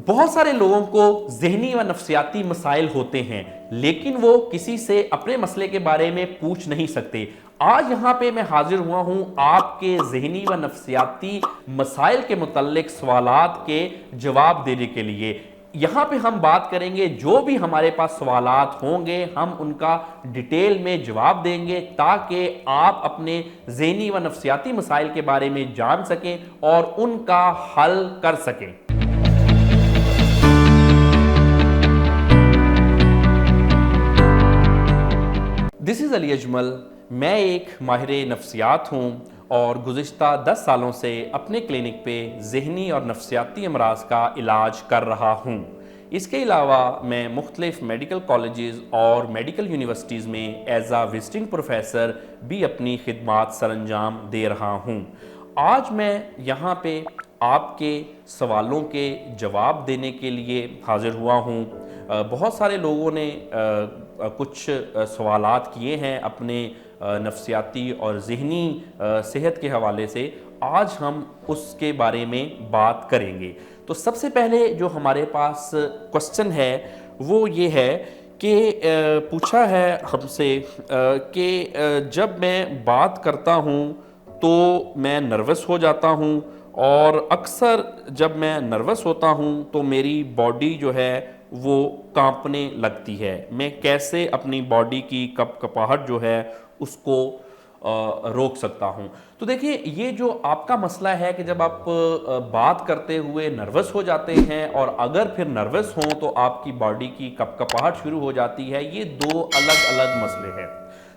بہت سارے لوگوں کو ذہنی و نفسیاتی مسائل ہوتے ہیں لیکن وہ کسی سے اپنے مسئلے کے بارے میں پوچھ نہیں سکتے۔ آج یہاں پہ میں حاضر ہوا ہوں آپ کے ذہنی و نفسیاتی مسائل کے متعلق سوالات کے جواب دینے کے لیے۔ یہاں پہ ہم بات کریں گے، جو بھی ہمارے پاس سوالات ہوں گے ہم ان کا ڈیٹیل میں جواب دیں گے تاکہ آپ اپنے ذہنی و نفسیاتی مسائل کے بارے میں جان سکیں اور ان کا حل کر سکیں۔ دس از علی اجمل، میں ایک ماہر نفسیات ہوں اور گزشتہ 10 سالوں سے اپنے کلینک پہ ذہنی اور نفسیاتی امراض کا علاج کر رہا ہوں۔ اس کے علاوہ میں مختلف میڈیکل کالجز اور میڈیکل یونیورسٹیز میں ایز اے وزٹنگ پروفیسر بھی اپنی خدمات سر انجام دے رہا ہوں۔ آج میں یہاں پہ آپ کے سوالوں کے جواب دینے کے لیے حاضر ہوا ہوں۔ بہت سارے لوگوں نے کچھ سوالات کیے ہیں اپنے نفسیاتی اور ذہنی صحت کے حوالے سے، آج ہم اس کے بارے میں بات کریں گے۔ تو سب سے پہلے جو ہمارے پاس کوسچن ہے وہ یہ ہے کہ پوچھا ہے ہم سے کہ جب میں بات کرتا ہوں تو میں نروس ہو جاتا ہوں اور اکثر جب میں نروس ہوتا ہوں تو میری باڈی جو ہے وہ کانپنے لگتی ہے، میں کیسے اپنی باڈی کی کپ کپاہٹ جو ہے اس کو روک سکتا ہوں؟ تو دیکھیے، یہ جو آپ کا مسئلہ ہے کہ جب آپ بات کرتے ہوئے نروس ہو جاتے ہیں اور اگر پھر نروس ہوں تو آپ کی باڈی کی کپ کپاہٹ شروع ہو جاتی ہے، یہ دو الگ الگ مسئلے ہیں۔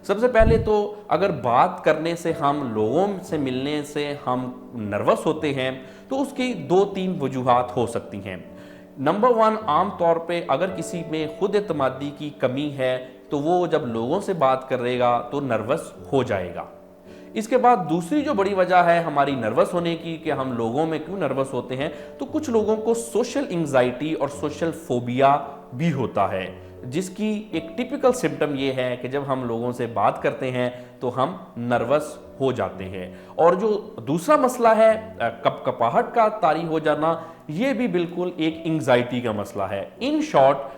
سب سے پہلے تو اگر بات کرنے سے، ہم لوگوں سے ملنے سے ہم نروس ہوتے ہیں تو اس کی 2-3 وجوہات ہو سکتی ہیں۔ نمبر 1، عام طور پہ اگر کسی میں خود اعتمادی کی کمی ہے تو وہ جب لوگوں سے بات کرے گا تو نروس ہو جائے گا۔ اس کے بعد دوسری جو بڑی وجہ ہے ہماری نروس ہونے کی کہ ہم لوگوں میں کیوں نروس ہوتے ہیں، تو کچھ لوگوں کو سوشل انگزائٹی اور سوشل فوبیا بھی ہوتا ہے، جس کی ایک ٹپیکل سمپٹم یہ ہے کہ جب ہم لوگوں سے بات کرتے ہیں تو ہم نروس ہو جاتے ہیں۔ اور جو دوسرا مسئلہ ہے کپ کپاہٹ کا طاری ہو جانا، یہ بھی بالکل ایک انگزائٹی کا مسئلہ ہے۔ ان شارٹ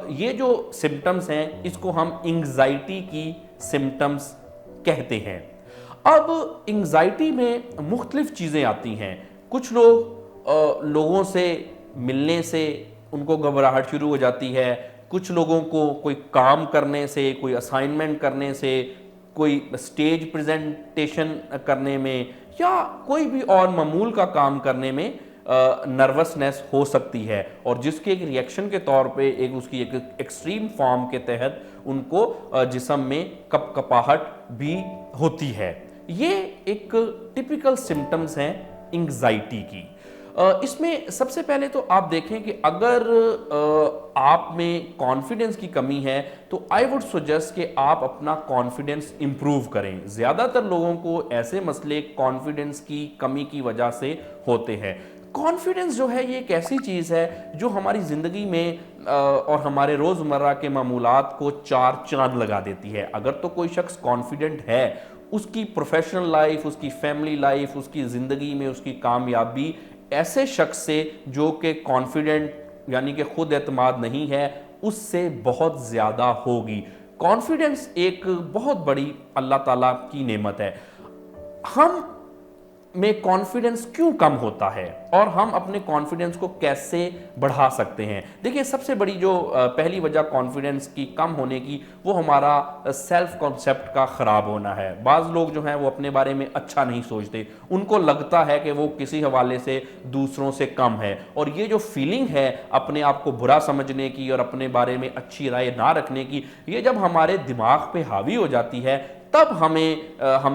یہ جو سمپٹمز ہیں اس کو ہم انگزائٹی کی سمپٹمز کہتے ہیں۔ اب انگزائٹی میں مختلف چیزیں آتی ہیں۔ کچھ لوگ لوگوں سے ملنے سے ان کو گھبراہٹ شروع ہو جاتی ہے، کچھ لوگوں کو کوئی کام کرنے سے، کوئی اسائنمنٹ کرنے سے، کوئی اسٹیج پریزنٹیشن کرنے میں یا کوئی بھی اور معمول کا کام کرنے میں نروسنس ہو سکتی ہے، اور جس کے ایک ریئیکشن کے طور پہ اس کی ایک ایکسٹریم فارم کے تحت ان کو جسم میں کپ کپاہٹ بھی ہوتی ہے۔ یہ ایک ٹپیکل سمپٹمز ہیں انگزائٹی کی۔ اس میں سب سے پہلے تو آپ دیکھیں کہ اگر آپ میں کانفیڈنس کی کمی ہے تو آئی وڈ سجیسٹ کہ آپ اپنا کانفیڈنس امپروو کریں۔ زیادہ تر لوگوں کو ایسے مسئلے کانفیڈنس کی کمی کی وجہ سے ہوتے ہیں۔ کانفیڈنس جو ہے یہ ایک ایسی چیز ہے جو ہماری زندگی میں اور ہمارے روزمرہ کے معمولات کو 4 چاند لگا دیتی ہے۔ اگر تو کوئی شخص کانفیڈنٹ ہے، اس کی پروفیشنل لائف، اس کی فیملی لائف، اس کی زندگی میں اس کی کامیابی ایسے شخص سے جو کہ کانفیڈنٹ یعنی کہ خود اعتماد نہیں ہے اس سے بہت زیادہ ہوگی۔ کانفیڈنس ایک بہت بڑی اللہ تعالیٰ کی نعمت ہے۔ ہم میں کانفیڈنس کیوں کم ہوتا ہے اور ہم اپنے کانفیڈنس کو کیسے بڑھا سکتے ہیں؟ دیکھیں، سب سے بڑی جو پہلی وجہ کانفیڈنس کی کم ہونے کی وہ ہمارا سیلف کانسیپٹ کا خراب ہونا ہے۔ بعض لوگ جو ہیں وہ اپنے بارے میں اچھا نہیں سوچتے، ان کو لگتا ہے کہ وہ کسی حوالے سے دوسروں سے کم ہے، اور یہ جو فیلنگ ہے اپنے آپ کو برا سمجھنے کی اور اپنے بارے میں اچھی رائے نہ رکھنے کی، یہ جب ہمارے دماغ پہ حاوی ہو جاتی ہے تب ہم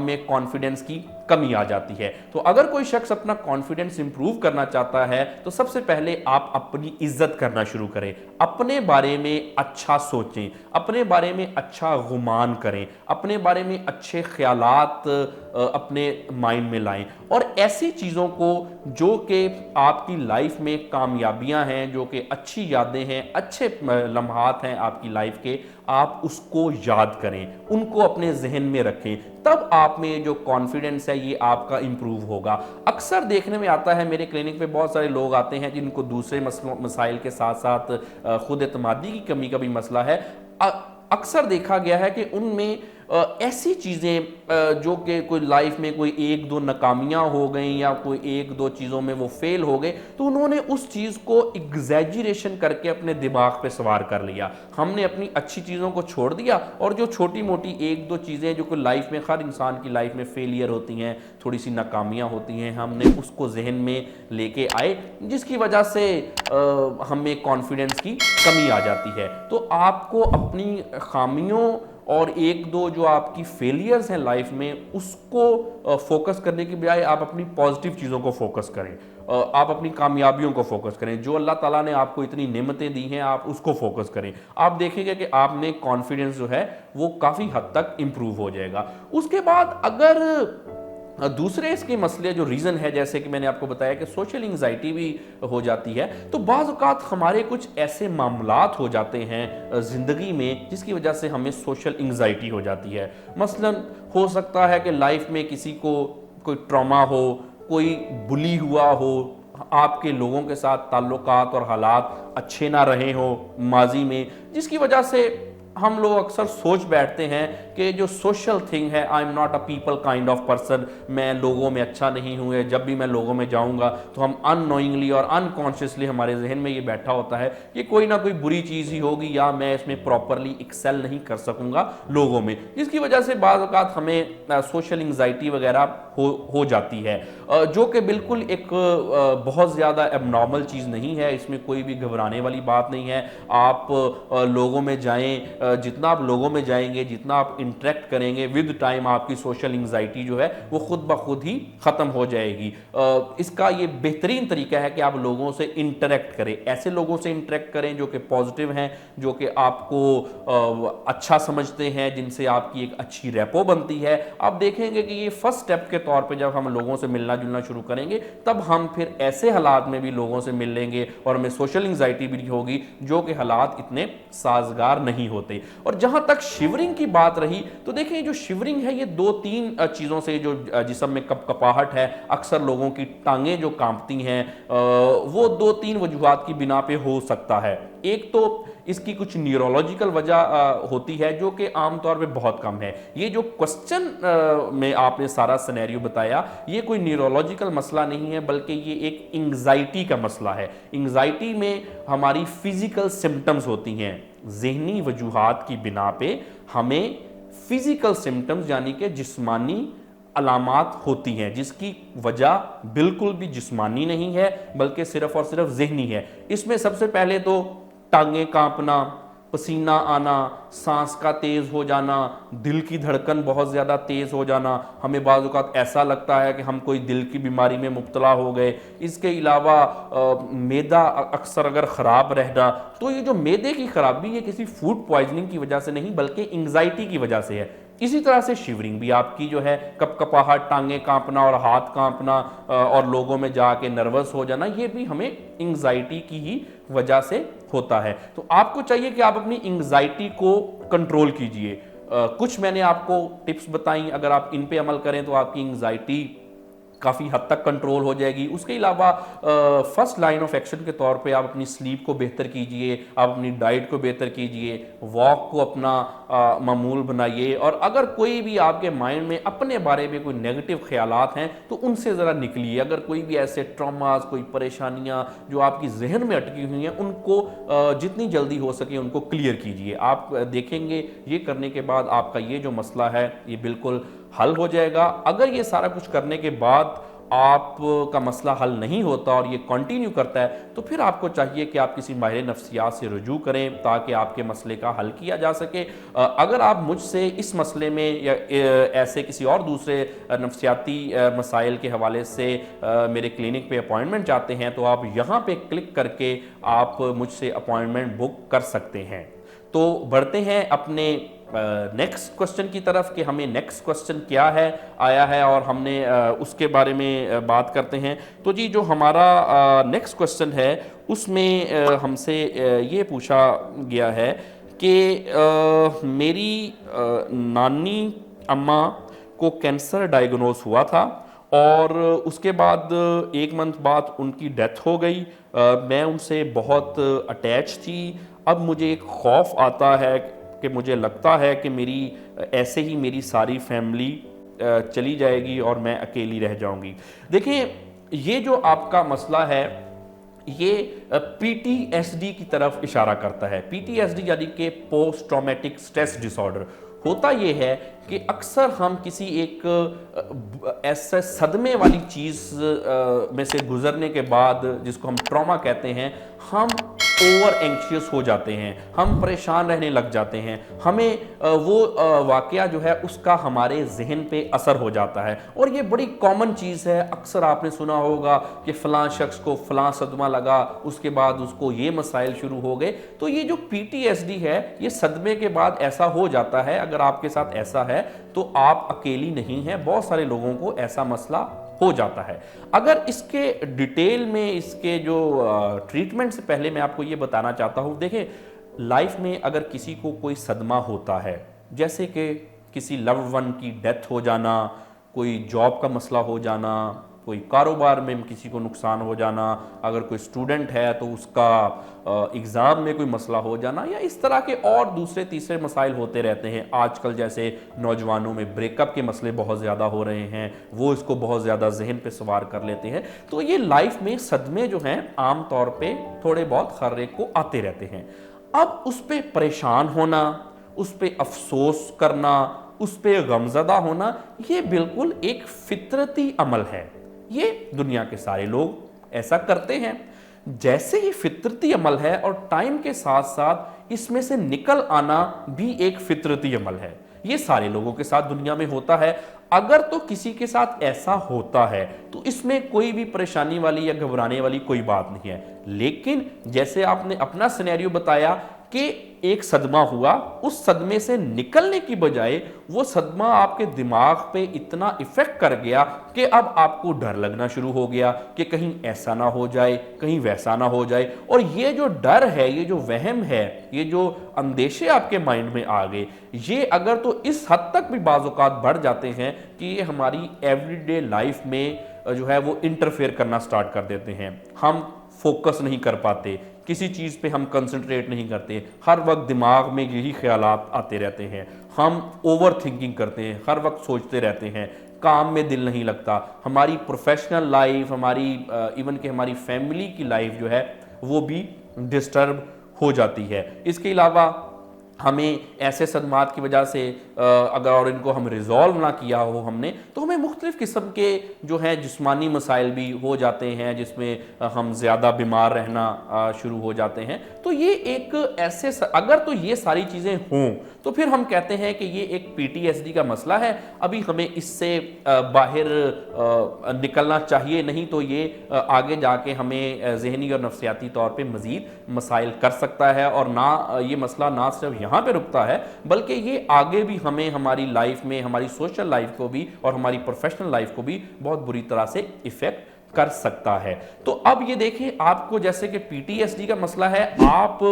میں کانفیڈنس کی کمی آ جاتی ہے۔ تو اگر کوئی شخص اپنا کانفیڈنس امپروو کرنا چاہتا ہے تو سب سے پہلے آپ اپنی عزت کرنا شروع کریں، اپنے بارے میں اچھا سوچیں، اپنے بارے میں اچھا گمان کریں، اپنے بارے میں اچھے خیالات اپنے مائنڈ میں لائیں، اور ایسی چیزوں کو جو کہ آپ کی لائف میں کامیابیاں ہیں، جو کہ اچھی یادیں ہیں، اچھے لمحات ہیں آپ کی لائف کے، آپ اس کو یاد کریں، ان کو اپنے ذہن میں رکھیں۔ तब आप में जो कॉन्फिडेंस है ये आपका इम्प्रूव होगा। अक्सर देखने में आता है, मेरे क्लिनिक पे बहुत सारे लोग आते हैं जिनको दूसरे मसाइल के साथ साथ खुद एतमादी की कमी का भी मसला है। अक्सर देखा गया है कि उनमें ऐसी चीज़ें जो कि कोई लाइफ में कोई एक दो नाकामियाँ हो गई या कोई एक दो चीज़ों में वो फेल हो गए, तो उन्होंने उस चीज़ को एग्जैजरेशन करके अपने दिमाग पे सवार कर लिया। हमने अपनी अच्छी चीज़ों को छोड़ दिया और जो छोटी मोटी एक दो चीज़ें जो कि लाइफ में हर इंसान की लाइफ में फेलियर होती हैं, थोड़ी सी नाकामियाँ होती हैं, हमने उसको जहन में लेके आए, जिसकी वजह से हमें कॉन्फिडेंस की कमी आ जाती है। तो आपको अपनी खामियों और एक दो जो आपकी फेलियर्स हैं लाइफ में, उसको फोकस करने की बजाय आप अपनी पॉजिटिव चीज़ों को फोकस करें, आप अपनी कामयाबियों को फोकस करें, जो अल्लाह ताला ने आपको इतनी नेमतें दी हैं आप उसको फोकस करें। आप देखेंगे कि आप में कॉन्फिडेंस जो है वो काफ़ी हद तक इम्प्रूव हो जाएगा। उसके बाद अगर दूसरे इसके मसले जो रीज़न है, जैसे कि मैंने आपको बताया कि सोशल एंग्जाइटी भी हो जाती है, तो बाज़ औक़ात हमारे कुछ ऐसे मामलात हो जाते हैं ज़िंदगी में जिसकी वजह से हमें सोशल एंग्जाइटी हो जाती है। मसलन हो सकता है कि लाइफ में किसी को कोई ट्रॉमा हो, कोई बुली हुआ हो, आपके लोगों के साथ ताल्लुकात और हालात अच्छे ना रहे हो माजी में, जिसकी वजह से हम लोग अक्सर सोच बैठते हैं कि जो सोशल थिंग है, I am not a people kind of person, मैं लोगों में अच्छा नहीं हूँ, जब भी मैं लोगों में जाऊँगा तो हम अननोइंगली और अनकॉन्शियसली हमारे जहन में ये बैठा होता है कि कोई ना कोई बुरी चीज़ ही होगी या मैं इसमें प्रॉपरली एक्सेल नहीं कर सकूँगा लोगों में, जिसकी वजह से बाज़ औक़ात हमें सोशल एंग्जाइटी वगैरह हो जाती है, जो कि बिल्कुल एक बहुत ज़्यादा एबनॉर्मल चीज़ नहीं है। इसमें कोई भी घबराने वाली बात नहीं है। आप लोगों में जाएं, जितना आप लोगों में जाएंगे, जितना आप इंटरेक्ट करेंगे, विद टाइम आपकी सोशल एंग्जाइटी जो है वो खुद ब खुद ही ख़त्म हो जाएगी। इसका ये बेहतरीन तरीका है कि आप लोगों से इंटरेक्ट करें, ऐसे लोगों से इंटरेक्ट करें जो कि पॉजिटिव हैं, जो कि आपको अच्छा समझते हैं, जिनसे आपकी एक अच्छी रेपो बनती है। आप देखेंगे कि ये फर्स्ट स्टेप के तौर पे जब हम लोगों से मिलना जुलना शुरू करेंगे, तब हम फिर ऐसे हालात में भी लोगों से मिल लेंगे और हमें सोशल एंग्जाइटी भी होगी जो कि हालात इतने साजगार नहीं होते। और जहां तक शिवरिंग की बात रही, तो देखिए जो शिवरिंग है ये दो तीन चीज़ों से, जो जिस्म में कपकपाहट है, अक्सर लोगों की टांगें जो कांपती हैं, वो दो तीन वजूहात की बिना पे हो सकता है। एक तो इसकी कुछ न्यूरोलॉजिकल वजह होती है जो कि आमतौर पे बहुत कम है। ये जो क्वेश्चन में आपने सारा सिनेरियो बताया, ये कोई न्यूरोलॉजिकल मसला नहीं है, बल्कि ये एक एंग्जाइटी का मसला है। एंग्जाइटी में हमारी फिजिकल सिम्टम्स होती हैं, ज़हनी वजूहात की बिना पे हमें फिजिकल सिम्टम्स यानी कि जिस्मानी अलामात होती हैं, जिसकी वजह बिल्कुल भी जिस्मानी नहीं है बल्कि सिर्फ और सिर्फ ज़हनी है। इसमें सबसे पहले तो टांगें कांपना, पसीना आना, सांस का तेज़ हो जाना, दिल की धड़कन बहुत ज़्यादा तेज़ हो जाना, हमें बाज़ औक़ात ऐसा लगता है कि हम कोई दिल की बीमारी में मुब्तला हो गए। इसके अलावा मैदा अक्सर अगर ख़राब रहना, तो ये जो मैदे की ख़राबी ये किसी फूड पॉइजनिंग की वजह से नहीं बल्कि एंग्जाइटी की वजह से है। इसी तरह से शिवरिंग भी आपकी जो है, कपकपाहट, टांगें कांपना और हाथ कांपना और लोगों में जाके नर्वस हो जाना, ये भी हमें एंग्जाइटी की ही वजह से होता है। तो आपको चाहिए कि आप अपनी एंग्जाइटी को कंट्रोल कीजिए। कुछ मैंने आपको टिप्स बताई, अगर आप इन पे अमल करें तो आपकी एंग्जाइटी काफ़ी हद तक कंट्रोल हो जाएगी। उसके अलावा फर्स्ट लाइन ऑफ एक्शन के तौर पे आप अपनी स्लीप को बेहतर कीजिए, आप अपनी डाइट को बेहतर कीजिए, वॉक को अपना मामूल बनाइए, और अगर कोई भी आपके माइंड में अपने बारे में कोई नेगेटिव ख्यालात हैं तो उनसे ज़रा निकलिए। अगर कोई भी ऐसे ट्रॉमास, कोई परेशानियां जो आपकी जहन में अटकी हुई हैं, उनको जितनी जल्दी हो सके उनको क्लियर कीजिए। आप देखेंगे ये करने के बाद आपका ये जो मसला है ये बिल्कुल हल हो जाएगा। अगर ये सारा कुछ करने के बाद आपका मसला हल नहीं होता और ये कंटिन्यू करता है, तो फिर आपको चाहिए कि आप किसी माहिर नफ्सियात से रुजू करें ताकि आपके मसले का हल किया जा सके। अगर आप मुझसे इस मसले में या ऐसे किसी और दूसरे नफ्सियाती मसाइल के हवाले से मेरे क्लिनिक पे अपॉइंटमेंट चाहते हैं, तो आप यहाँ पे क्लिक करके आप मुझसे अपॉइंटमेंट बुक कर सकते हैं। तो बढ़ते हैं अपने नेक्स्ट क्वेश्चन की तरफ कि हमें नेक्स्ट क्वेश्चन क्या है आया है और हमने उसके बारे में बात करते हैं। तो जी जो हमारा नेक्स्ट क्वेश्चन है उसमें हमसे ये पूछा गया है कि मेरी नानी अम्मा को कैंसर डायग्नोस हुआ था और उसके बाद 1 मंथ बाद उनकी डेथ हो गई। मैं उनसे बहुत अटैच थी। अब मुझे एक खौफ आता है कि मुझे लगता है कि मेरी ऐसे ही मेरी सारी फैमिली चली जाएगी और मैं अकेली रह जाऊंगी। देखिए, ये जो आपका मसला है ये पीटीएसडी की तरफ इशारा करता है। पीटीएसडी यानी कि पोस्ट ट्रॉमेटिक स्ट्रेस डिसऑर्डर। होता ये है कि अक्सर हम किसी एक ऐसे सदमे वाली चीज़ में से गुजरने के बाद, जिसको हम ट्रॉमा कहते हैं, हम ओवर एंक्शियस हो जाते हैं, हम परेशान रहने लग जाते हैं, हमें वो वाकया जो है उसका हमारे जहन पे असर हो जाता है। और ये बड़ी कॉमन चीज़ है। अक्सर आपने सुना होगा कि फ़लाँ शख्स को फ़लाँ सदमा लगा, उसके बाद उसको ये मसाइल शुरू हो गए। तो ये जो पीटीएसडी है, ये सदमे के बाद ऐसा हो जाता है। अगर आपके साथ ऐसा है तो आप अकेली नहीं हैं, बहुत सारे लोगों को ऐसा मसला हो जाता है। अगर इसके डिटेल में इसके जो ट्रीटमेंट से पहले मैं आपको ये बताना चाहता हूँ। देखें, लाइफ में अगर किसी को कोई सदमा होता है, जैसे कि किसी लव्ड वन की डेथ हो जाना, कोई जॉब का मसला हो जाना, कोई कारोबार में किसी को नुकसान हो जाना, अगर कोई स्टूडेंट है तो उसका एग्ज़ाम में कोई मसला हो जाना, या इस तरह के और दूसरे तीसरे मसाइल होते रहते हैं। आजकल जैसे नौजवानों में ब्रेकअप के मसले बहुत ज़्यादा हो रहे हैं, वो इसको बहुत ज़्यादा जहन पे सवार कर लेते हैं। तो ये लाइफ में सदमे जो हैं आम तौर पे थोड़े बहुत हर एक को आते रहते हैं। अब उस पर परेशान होना, उस पर अफसोस करना, उस पर गमज़दा होना, ये बिल्कुल एक फितरती अमल है। ये दुनिया के सारे लोग ऐसा करते हैं। जैसे ही फितरती अमल है और टाइम के साथ साथ इसमें से निकल आना भी एक फितरती अमल है। ये सारे लोगों के साथ दुनिया में होता है। अगर तो किसी के साथ ऐसा होता है तो इसमें कोई भी परेशानी वाली या घबराने वाली कोई बात नहीं है। लेकिन जैसे आपने अपना सिनेरियो बताया कि एक सदमा हुआ, उस सदमे से निकलने की बजाय वो सदमा आपके दिमाग पे इतना इफेक्ट कर गया कि अब आपको डर लगना शुरू हो गया कि कहीं ऐसा ना हो जाए, कहीं वैसा ना हो जाए। और ये जो डर है, ये जो वहम है, ये जो अंदेशे आपके माइंड में आ गए, ये अगर तो इस हद तक भी बाज़-औक़ात बढ़ जाते हैं कि ये हमारी एवरीडे लाइफ में जो है वो इंटरफेयर करना स्टार्ट कर देते हैं। हम फोकस नहीं कर पाते, किसी चीज़ पे हम कंसंट्रेट नहीं करते, हर वक्त दिमाग में यही ख्यालात आते रहते हैं, हम ओवर थिंकिंग करते हैं, हर वक्त सोचते रहते हैं, काम में दिल नहीं लगता, हमारी प्रोफेशनल लाइफ, हमारी इवन कि हमारी फैमिली की लाइफ जो है वो भी डिस्टर्ब हो जाती है। इसके अलावा हमें ऐसे सदमात की वजह से अगर और इनको हम रिजॉल्व ना किया हो हमने, तो हमें मुख्तलिफ़ किस्म के जो हैं जिस्मानी मसाइल भी हो जाते हैं, जिसमें हम ज़्यादा बीमार रहना शुरू हो जाते हैं। तो ये एक ऐसे अगर तो ये सारी चीज़ें हों तो फिर हम कहते हैं कि ये एक पीटीएसडी का मसला है, अभी हमें इससे बाहर निकलना चाहिए, नहीं तो ये आगे जाके हमें ज़हनी और नफ्सियाती तौर पे मज़ीद मसाइल कर सकता है। और ना ये मसला ना सिर्फ यहाँ पे रुकता है, बल्कि ये आगे भी हमें हमारी लाइफ में, हमारी सोशल लाइफ को भी और हमारी प्रोफेशनल लाइफ को भी बहुत बुरी तरह से इफ़ेक्ट कर सकता है। तो अब ये देखिए, आपको जैसे कि पीटीएसडी का मसला है, आप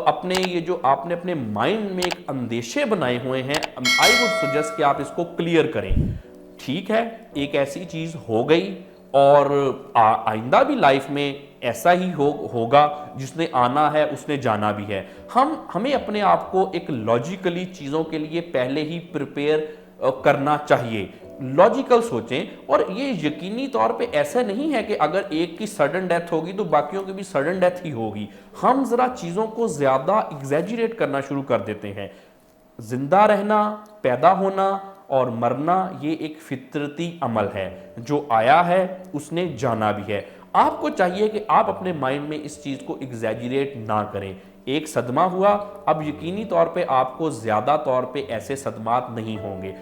अपने ये जो आपने अपने माइंड में एक अंदेशे बनाए हुए हैं, आई वुड सजेस्ट कि आप इसको क्लियर करें। ठीक है, एक ऐसी चीज़ हो गई और आइंदा भी लाइफ में ऐसा ही होगा, जिसने आना है उसने जाना भी है। हमें अपने आप को एक लॉजिकली चीज़ों के लिए पहले ही प्रिपेयर करना चाहिए। लॉजिकल सोचें, और ये यकीनी तौर पे ऐसा नहीं है कि अगर एक की सडन डेथ होगी तो बाकियों की भी सडन डेथ ही होगी। हम ज़रा चीज़ों को ज़्यादा एग्जैजरेट करना शुरू कर देते हैं। जिंदा रहना, पैदा होना और मरना ये एक फितरती अमल है, जो आया है उसने जाना भी है। आपको चाहिए कि आप अपने माइंड में इस चीज़ को एग्जैजरेट ना करें। एक सदमा हुआ, अब यकीनी तौर पे आपको ज़्यादा तौर पे ऐसे सदमात नहीं होंगे।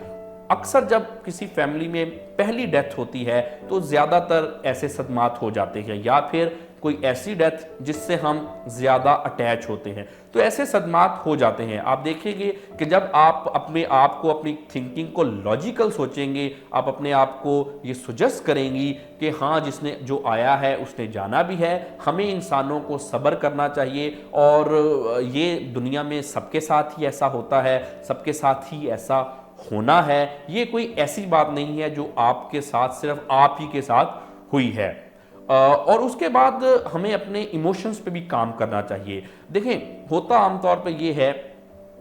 अक्सर जब किसी फैमिली में पहली डेथ होती है तो ज़्यादातर ऐसे सदमात हो जाते हैं, या फिर कोई ऐसी डेथ जिससे हम ज़्यादा अटैच होते हैं, तो ऐसे सदमात हो जाते हैं। आप देखेंगे कि जब आप अपने आप को, अपनी थिंकिंग को लॉजिकल सोचेंगे, आप अपने आप को ये सुजेस्ट करेंगी कि हाँ, जिसने जो आया है उसने जाना भी है, हमें इंसानों को सब्र करना चाहिए, और ये दुनिया में सबके साथ ही ऐसा होता है, सबके साथ ही ऐसा होना है, ये कोई ऐसी बात नहीं है जो आपके साथ सिर्फ आप ही के साथ हुई है। और उसके बाद हमें अपने इमोशंस पे भी काम करना चाहिए। देखें, होता आमतौर पे ये है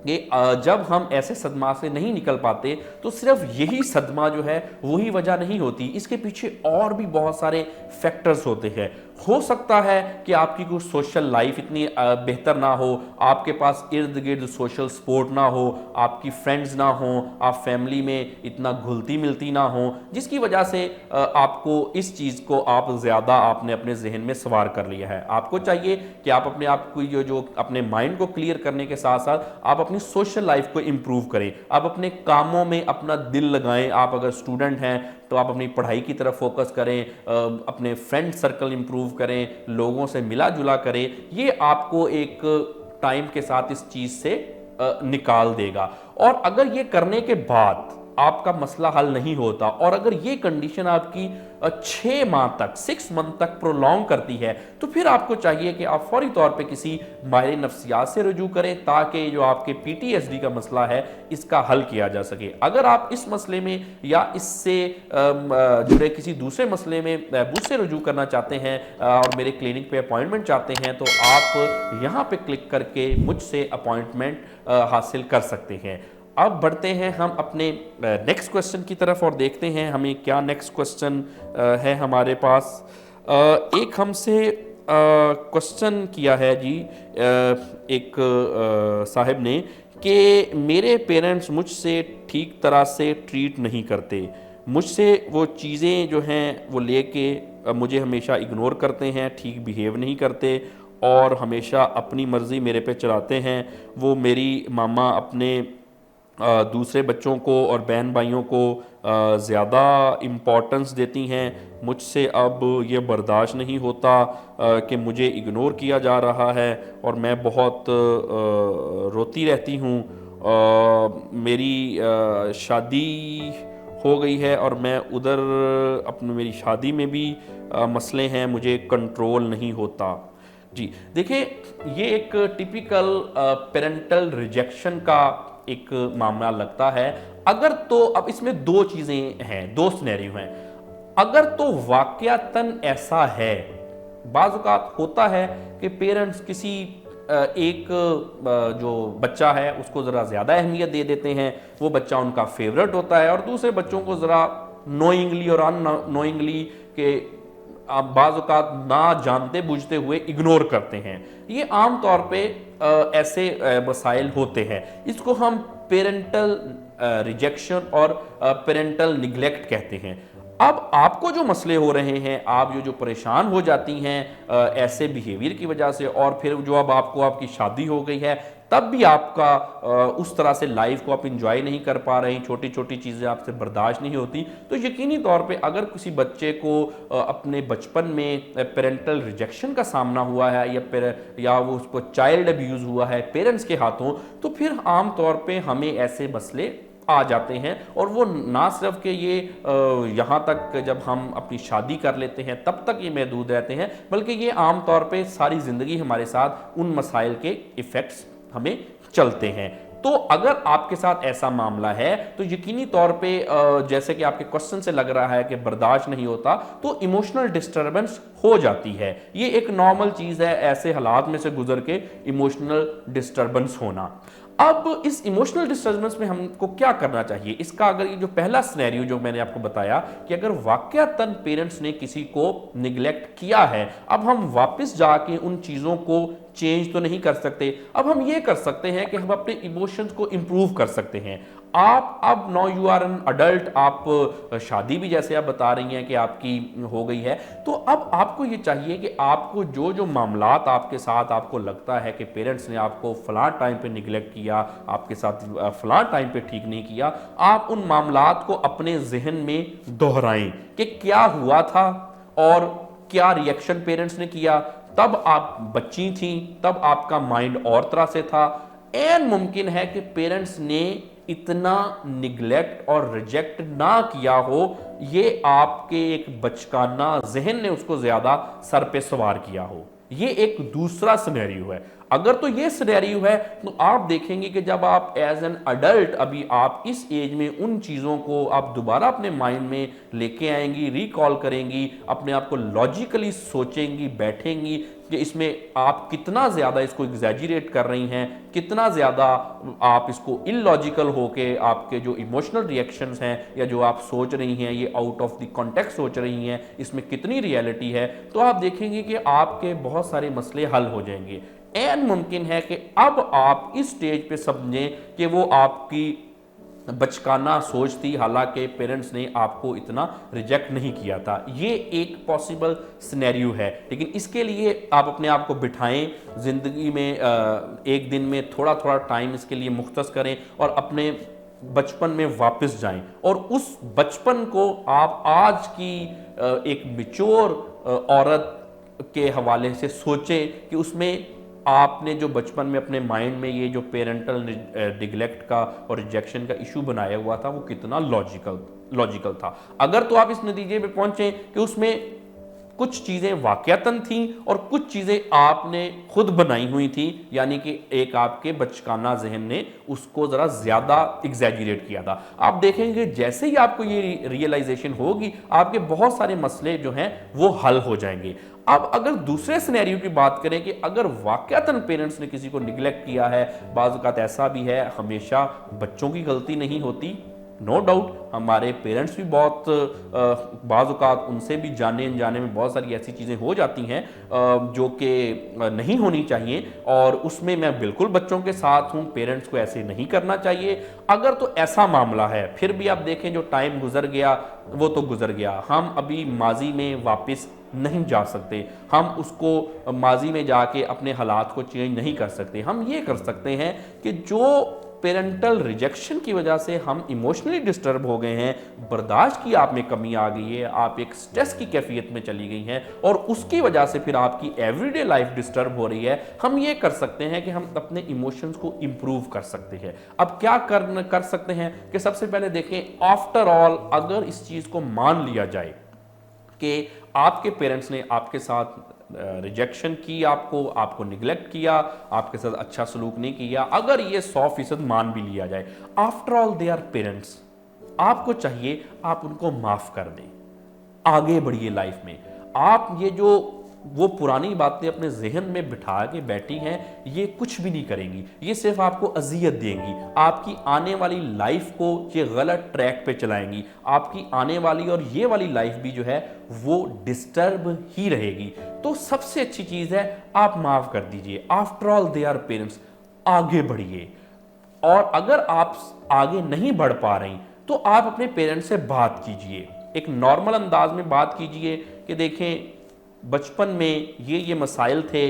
कि जब हम ऐसे सदमा से नहीं निकल पाते तो सिर्फ यही सदमा जो है वही वजह नहीं होती, इसके पीछे और भी बहुत सारे फैक्टर्स होते हैं। हो सकता है कि आपकी कोई सोशल लाइफ इतनी बेहतर ना हो, आपके पास इर्द गिर्द सोशल सपोर्ट ना हो, आपकी फ्रेंड्स ना हो, आप फैमिली में इतना घुलती मिलती ना हो, जिसकी वजह से आपको इस चीज़ को आप ज़्यादा आपने अपने जहन में सवार कर लिया है। आपको चाहिए कि आप अपने आप को जो अपने माइंड को क्लियर करने के साथ साथ आप अपनी सोशल लाइफ को इम्प्रूव करें, आप अपने कामों में अपना दिल लगाएं। आप अगर स्टूडेंट हैं तो आप अपनी पढ़ाई की तरफ फोकस करें, अपने फ्रेंड सर्कल इम्प्रूव करें, लोगों से मिला जुला करें। ये आपको एक टाइम के साथ इस चीज़ से निकाल देगा। और अगर ये करने के बाद आपका मसला हल नहीं होता और अगर ये कंडीशन आपकी 6 माह तक 6 मंथ तक प्रोलॉन्ग करती है, तो फिर आपको चाहिए कि आप फौरी तौर पे किसी माहिर नफ्सियात से रुजू करें ताकि जो आपके पीटीएसडी का मसला है इसका हल किया जा सके। अगर आप इस मसले में या इससे जुड़े किसी दूसरे मसले में मुझसे रुजू करना चाहते हैं और मेरे क्लिनिक पे अपॉइंटमेंट चाहते हैं, तो आप यहाँ पे क्लिक करके मुझसे अपॉइंटमेंट हासिल कर सकते हैं। अब बढ़ते हैं हम अपने नेक्स्ट क्वेश्चन की तरफ और देखते हैं हमें क्या नेक्स्ट क्वेश्चन है हमारे पास। एक हमसे क्वेश्चन किया है जी एक साहब ने कि मेरे पेरेंट्स मुझसे ठीक तरह से ट्रीट नहीं करते, मुझसे वो चीज़ें जो हैं वो लेके मुझे हमेशा इग्नोर करते हैं, ठीक बिहेव नहीं करते और हमेशा अपनी मर्ज़ी मेरे पे चलाते हैं। वो मेरी मामा अपने दूसरे बच्चों को और बहन भाइयों को ज़्यादा इम्पोर्टेंस देती हैं। मुझसे अब ये बर्दाश्त नहीं होता कि मुझे इग्नोर किया जा रहा है और मैं बहुत रोती रहती हूँ। मेरी शादी हो गई है और मैं उधर अपनी मेरी शादी में भी मसले हैं, मुझे कंट्रोल नहीं होता। जी देखिए, ये एक टिपिकल पेरेंटल रिजेक्शन का एक मामला लगता है। अगर तो अब इसमें दो चीजें हैं, दो सिनेरियो हैं। अगर तो वाकयातन ऐसा है, बाज़ औक़ात होता है कि पेरेंट्स किसी एक जो बच्चा है उसको ज़रा ज़्यादा अहमियत दे देते हैं, वो बच्चा उनका फेवरेट होता है, और दूसरे बच्चों को ज़रा नोइंगली और अननोइंगली के आप बाज़ औक़ात ना जानते बूझते हुए इग्नोर करते हैं। ये आम तौर पे ऐसे मसाइल होते हैं। इसको हम पेरेंटल रिजेक्शन और पेरेंटल निगलेक्ट कहते हैं। अब आपको जो मसले हो रहे हैं, आप जो परेशान हो जाती हैं ऐसे बिहेवियर की वजह से, और फिर जो अब आपको आपकी शादी हो गई है तब भी आपका उस तरह से लाइफ को आप इंजॉय नहीं कर पा रहे हैं, छोटी छोटी चीज़ें आपसे बर्दाश्त नहीं होती, तो यकीनी तौर पे अगर किसी बच्चे को अपने बचपन में पेरेंटल रिजेक्शन का सामना हुआ है या वो उसको चाइल्ड अब्यूज़ हुआ है पेरेंट्स के हाथों, तो फिर आम तौर पे हमें ऐसे मसले आ जाते हैं। और वो ना सिर्फ कि ये यहाँ तक जब हम अपनी शादी कर लेते हैं तब तक ये महदूद रहते हैं, बल्कि ये आम तौर पे सारी ज़िंदगी हमारे साथ उन मसाइल के इफ़ेक्ट्स हमें चलते हैं। तो अगर आपके साथ ऐसा मामला है तो यकीनी तौर पे जैसे कि आपके क्वेश्चन से लग रहा है कि बर्दाश्त नहीं होता, तो इमोशनल डिस्टर्बेंस हो जाती है। ये एक नॉर्मल चीज़ है ऐसे हालात में से गुजर के इमोशनल डिस्टर्बेंस होना। अब इस इमोशनल डिस्टर्बेंस में हमको क्या करना चाहिए, इसका अगर ये जो पहला सिनेरियो जो मैंने आपको बताया कि अगर वाकयातन पेरेंट्स ने किसी को निगलेक्ट किया है, अब हम वापस जाके उन चीज़ों को चेंज तो नहीं कर सकते। अब हम ये कर सकते हैं कि हम अपने इमोशंस को इम्प्रूव कर सकते हैं। आप अब now you are an adult, आप शादी भी जैसे आप बता रही हैं कि आपकी हो गई है, तो अब आपको ये चाहिए कि आपको जो जो मामलात आपके साथ आपको लगता है कि पेरेंट्स ने आपको फलां टाइम पे निगलेक्ट किया, आपके साथ फलां टाइम पे ठीक नहीं किया, आप उन मामलात को अपने जहन में दोहराएं कि क्या हुआ था और क्या रिएक्शन पेरेंट्स ने किया। तब आप बच्ची थी, तब आपका माइंड और तरह से था। एन मुमकिन है कि पेरेंट्स ने इतना निगलेक्ट और रिजेक्ट ना किया हो, ये आपके एक बचकाना जहन ने उसको ज्यादा सर पे सवार किया हो। یہ ایک دوسرا سینیریو ہے. اگر تو یہ سینیریو ہے تو آپ دیکھیں گے کہ جب آپ ایز این اڈلٹ ابھی آپ اس ایج میں ان چیزوں کو آپ دوبارہ اپنے مائنڈ میں لے کے آئیں گی, ریکال کریں گی, اپنے آپ کو لاجیکلی سوچیں گی, بیٹھیں گی کہ اس میں آپ کتنا زیادہ اس کو ایگزیجریٹ کر رہی ہیں, کتنا زیادہ آپ اس کو ان لاجیکل ہو کے آپ کے جو ایموشنل ریئیکشنز ہیں یا جو آپ سوچ رہی ہیں یہ آؤٹ آف دی کانٹیکسٹ سوچ رہی ہیں, اس میں کتنی ریئلٹی ہے, تو آپ دیکھیں گے کہ آپ کے بہت سارے مسئلے حل ہو جائیں گے. این ممکن ہے کہ اب آپ اس سٹیج پہ سمجھیں کہ وہ آپ کی بچکانہ سوچ تھی, حالانکہ پیرنٹس نے آپ کو اتنا ریجیکٹ نہیں کیا تھا. یہ ایک پاسبل سینیریو ہے, لیکن اس کے لیے آپ اپنے آپ کو بٹھائیں, زندگی میں ایک دن میں تھوڑا تھوڑا ٹائم اس کے لیے مختص کریں اور اپنے بچپن میں واپس جائیں, اور اس بچپن کو آپ آج کی ایک میچور عورت کے حوالے سے سوچیں کہ اس میں آپ نے جو بچپن میں اپنے مائنڈ میں یہ جو پیرنٹل نیگلیکٹ کا اور ریجیکشن کا ایشو بنایا ہوا تھا وہ کتنا لاجیکل تھا. اگر تو آپ اس نتیجے پہ پہنچیں کہ اس میں کچھ چیزیں واقعتاً تھیں اور کچھ چیزیں آپ نے خود بنائی ہوئی تھیں, یعنی کہ ایک آپ کے بچکانہ ذہن نے اس کو ذرا زیادہ ایگزیجریٹ کیا تھا, آپ دیکھیں گے جیسے ہی آپ کو یہ ریئلائزیشن ہوگی آپ کے بہت سارے مسئلے جو ہیں وہ حل ہو جائیں گے. اب اگر دوسرے سینیریو کی بات کریں کہ اگر واقعتاً پیرنٹس نے کسی کو نگلیکٹ کیا ہے, بعض اوقات ایسا بھی ہے, ہمیشہ بچوں کی غلطی نہیں ہوتی, نو ڈاؤٹ ہمارے پیرنٹس بھی بہت بعض اوقات ان سے بھی جانے انجانے میں بہت ساری ایسی چیزیں ہو جاتی ہیں جو کہ نہیں ہونی چاہیے, اور اس میں بالکل بچوں کے ساتھ ہوں, پیرنٹس کو ایسے نہیں کرنا چاہیے. اگر تو ایسا معاملہ ہے پھر بھی آپ دیکھیں جو ٹائم گزر گیا وہ تو گزر گیا, ہم ابھی ماضی میں واپس نہیں جا سکتے, ہم اس کو ماضی میں جا کے اپنے حالات کو چینج نہیں کر سکتے. ہم یہ کر سکتے ہیں کہ جو پیرنٹل ریجیکشن کی وجہ سے ہم ایموشنلی ڈسٹرب ہو گئے ہیں, برداشت کی آپ میں کمی آ گئی ہے, آپ ایک سٹریس کی کیفیت میں چلی گئی ہیں اور اس کی وجہ سے پھر آپ کی ایوری ڈے لائف ڈسٹرب ہو رہی ہے, ہم یہ کر سکتے ہیں کہ ہم اپنے ایموشنز کو امپروو کر سکتے ہیں. اب کیا کر سکتے ہیں کہ سب سے پہلے دیکھیں, آفٹر آل اگر اس چیز کو مان لیا جائے کہ آپ کے پیرنٹس نے آپ کے ساتھ ریجیکشن کی, آپ کو نگلیکٹ کیا, آپ کے ساتھ اچھا سلوک نہیں کیا, اگر یہ 100% مان بھی لیا جائے, after all they are parents, آپ کو چاہیے آپ ان کو معاف کر دیں, آگے بڑھیے لائف میں. آپ یہ جو وہ پرانی باتیں اپنے ذہن میں بٹھا کے بیٹھی ہیں یہ کچھ بھی نہیں کریں گی, یہ صرف آپ کو اذیت دیں گی, آپ کی آنے والی لائف کو یہ غلط ٹریک پہ چلائیں گی, آپ کی آنے والی اور یہ والی لائف بھی جو ہے وہ ڈسٹرب ہی رہے گی. تو سب سے اچھی چیز ہے آپ معاف کر دیجئے, after all they are parents, آگے بڑھیے. اور اگر آپ آگے نہیں بڑھ پا رہی تو آپ اپنے پیرنٹس سے بات کیجئے, ایک نارمل انداز میں بات کیجئے کہ دیکھیں بچپن میں یہ مسائل تھے,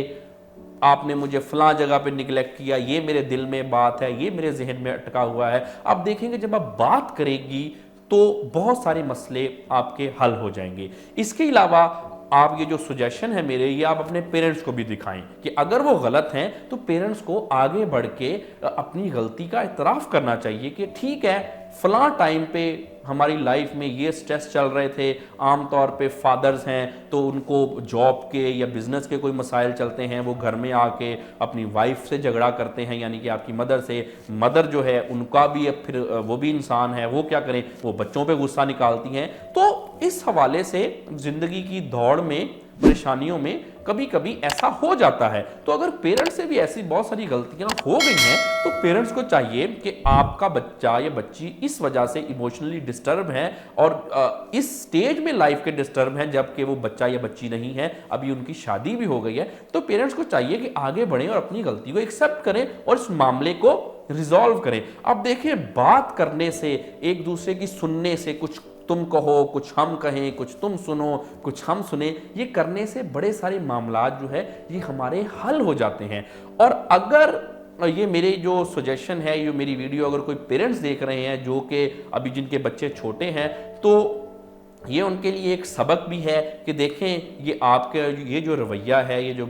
آپ نے مجھے فلاں جگہ پہ نگلیکٹ کیا, یہ میرے دل میں بات ہے, یہ میرے ذہن میں اٹکا ہوا ہے. آپ دیکھیں گے جب آپ بات کریں گی تو بہت سارے مسئلے آپ کے حل ہو جائیں گے. اس کے علاوہ آپ یہ جو سجیشن ہے میرے, یہ آپ اپنے پیرنٹس کو بھی دکھائیں کہ اگر وہ غلط ہیں تو پیرنٹس کو آگے بڑھ کے اپنی غلطی کا اعتراف کرنا چاہیے کہ ٹھیک ہے فلاں ٹائم پہ ہماری لائف میں یہ سٹریس چل رہے تھے, عام طور پہ فادرز ہیں تو ان کو جاب کے یا بزنس کے کوئی مسائل چلتے ہیں, وہ گھر میں آ کے اپنی وائف سے جھگڑا کرتے ہیں, یعنی کہ آپ کی مدر سے. مدر جو ہے ان کا بھی پھر وہ بھی انسان ہے, وہ کیا کریں, وہ بچوں پہ غصہ نکالتی ہیں. تو اس حوالے سے زندگی کی دوڑ میں پریشانیوں میں کبھی کبھی ایسا ہو جاتا ہے. تو اگر پیرنٹس سے بھی ایسی بہت ساری غلطیاں ہو گئی ہیں تو پیرنٹس کو چاہیے کہ آپ کا بچہ یا بچی اس وجہ سے ایموشنلی ڈسٹرب ہے اور اس سٹیج میں لائف کے ڈسٹرب ہیں جبکہ وہ بچہ یا بچی نہیں ہے, ابھی ان کی شادی بھی ہو گئی ہے, تو پیرنٹس کو چاہیے کہ آگے بڑھیں اور اپنی غلطی کو ایکسیپٹ کریں اور اس معاملے کو ریزالو کریں. اب دیکھیں بات کرنے سے, ایک دوسرے کی سننے سے, کچھ تم کہو کچھ ہم کہیں, کچھ تم سنو کچھ ہم سنیں, یہ کرنے سے بڑے سارے معاملات جو ہے یہ ہمارے حل ہو جاتے ہیں. اور اگر یہ میرے جو سجیشن ہے, یہ میری ویڈیو اگر کوئی پیرنٹس دیکھ رہے ہیں جو کہ ابھی جن کے بچے چھوٹے ہیں, تو یہ ان کے لیے ایک سبق بھی ہے کہ دیکھیں یہ آپ کا یہ جو رویہ ہے, یہ جو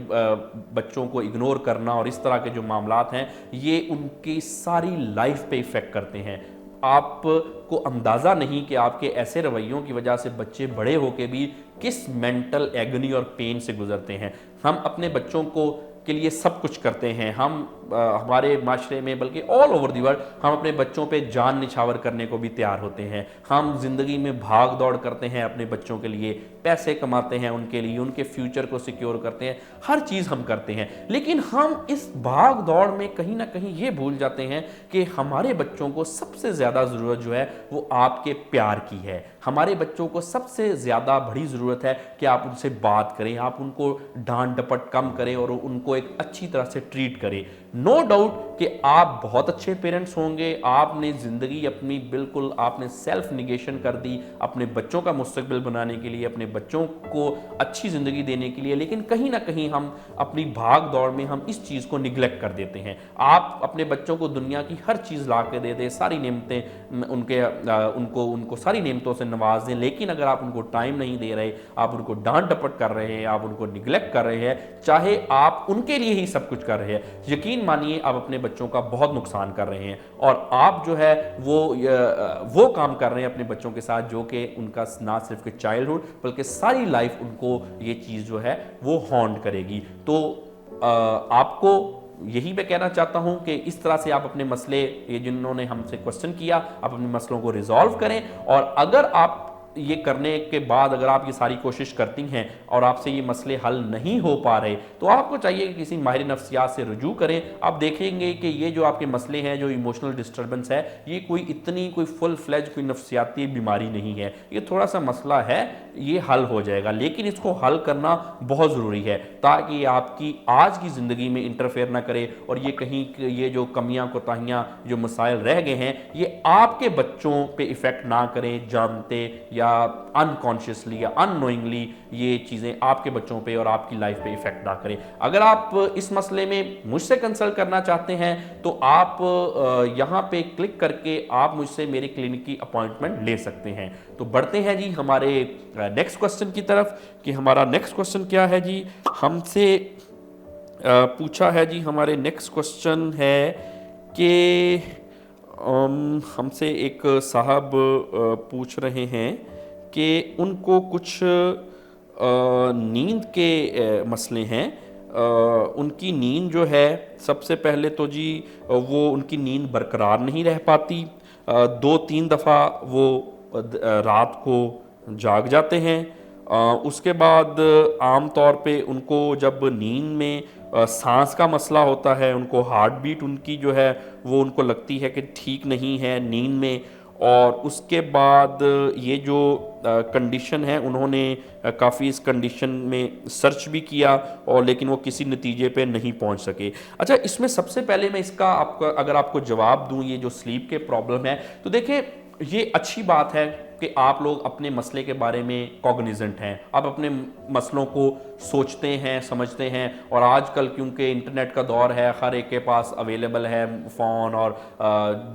بچوں کو اگنور کرنا اور اس طرح کے جو معاملات ہیں یہ ان کی ساری لائف پہ ایفیکٹ کرتے ہیں. آپ کو اندازہ نہیں کہ آپ کے ایسے رویوں کی وجہ سے بچے بڑے ہو کے بھی کس مینٹل ایگنی اور پین سے گزرتے ہیں. हम अपने बच्चों को के लिए सब कुछ करते हैं, हम हमारे माशरे में बल्कि ऑल ओवर दी वर्ल्ड हम अपने बच्चों पे जान निछावर करने को भी तैयार होते हैं। हम जिंदगी में भाग दौड़ करते हैं अपने बच्चों के लिए, पैसे कमाते हैं उनके लिए, उनके फ्यूचर को सिक्योर करते हैं, हर चीज़ हम करते हैं। लेकिन हम इस भाग दौड़ में कहीं ना कहीं ये भूल जाते हैं कि हमारे बच्चों को सबसे ज़्यादा ज़रूरत जो है वो आपके प्यार की है। हमारे बच्चों को सबसे ज़्यादा बड़ी ज़रूरत है कि आप उनसे बात करें, आप उनको डांट डपट कम करें और उनको एक अच्छी तरह से ट्रीट करें। नो डाउट कि आप बहुत अच्छे पेरेंट्स होंगे, आपने ज़िंदगी अपनी बिल्कुल आपने सेल्फ निगेशन कर दी अपने बच्चों का मुस्तकबिल बनाने के लिए, अपने बच्चों को अच्छी ज़िंदगी देने के लिए, लेकिन कहीं ना कहीं हम अपनी भाग दौड़ में हम इस चीज़ को निगलेक्ट कर देते हैं। आप अपने बच्चों को दुनिया की हर चीज़ ला के दे दें, सारी नेमतें उनको सारी नेमतों से नवाज दें, लेकिन अगर आप उनको टाइम नहीं दे रहे, आप उनको डांट डपट कर रहे हैं, आप उनको निगलेक्ट कर रहे हैं, चाहे आप उनके लिए ही सब कुछ कर रहे हैं, यकीन मानिए आप अपने बच्चों का बहुत नुकसान कर रहे हैं। और आप जो है वो काम कर रहे हैं अपने बच्चों के साथ जो कि उनका ना सिर्फ कि चाइल्डहुड बल्कि सारी लाइफ उनको ये चीज़ जो है वो हॉन्ट करेगी। तो आपको यही मैं कहना चाहता हूं कि इस तरह से आप अपने मसले, ये जिन्होंने हमसे क्वेश्चन किया, आप अपने मसलों को रिजॉल्व करें। और अगर आप ये करने के बाद अगर आप ये सारी कोशिश करती हैं और आपसे ये मसले हल नहीं हो पा रहे, तो आपको चाहिए कि किसी माहिर नफ्सियात से रुजू करें। आप देखेंगे कि ये जो आपके मसले हैं, जो इमोशनल डिस्टर्बेंस है, ये कोई फुल फ्लेज कोई नफ्सियाती बीमारी नहीं है, ये थोड़ा सा मसला है, ये हल हो जाएगा। लेकिन इसको हल करना बहुत ज़रूरी है ताकि ये आपकी आज की ज़िंदगी में इंटरफेयर ना करे और ये कहीं ये जो कमियां कोताहियां जो मसाइल रह गए हैं ये आपके बच्चों पे इफ़ेक्ट ना करें, जानते या अनकॉन्शियसली या अननोइंगली ये चीज़ें आपके बच्चों पे और आपकी लाइफ पे इफेक्ट ना करें। अगर आप इस मसले में मुझसे कंसल्ट करना चाहते हैं तो आप यहाँ पे क्लिक करके आप मुझसे मेरे क्लिनिक की अपॉइंटमेंट ले सकते हैं। तो बढ़ते हैं जी हमारे नेक्स्ट क्वेश्चन की तरफ कि हमारा नेक्स्ट क्वेश्चन क्या है जी। हमसे पूछा है जी, हमारे नेक्स्ट क्वेश्चन है कि हमसे एक साहब पूछ रहे हैं कि उनको कुछ नींद के मसले हैं। उनकी नींद जो है, सबसे पहले तो जी वो उनकी नींद बरकरार नहीं रह पाती, 2-3 दफ़ा वो रात को जाग जाते हैं। उसके बाद आम तौर पे उनको जब नींद में सांस का मसला होता है, उनको हार्ट बीट उनकी जो है वो उनको लगती है कि ठीक नहीं है नींद में। और उसके बाद ये जो कंडीशन है, उन्होंने काफ़ी इस कंडीशन में सर्च भी किया और लेकिन वो किसी नतीजे पे नहीं पहुंच सके। अच्छा, इसमें सबसे पहले मैं इसका अगर आपको जवाब दूं, ये जो स्लीप के प्रॉब्लम है, तो देखिए ये अच्छी बात है कि आप लोग अपने मसले के बारे में कॉग्निजेंट हैं, आप अपने मसलों को सोचते हैं, समझते हैं। और आजकल क्योंकि इंटरनेट का दौर है, हर एक के पास अवेलेबल है फ़ोन और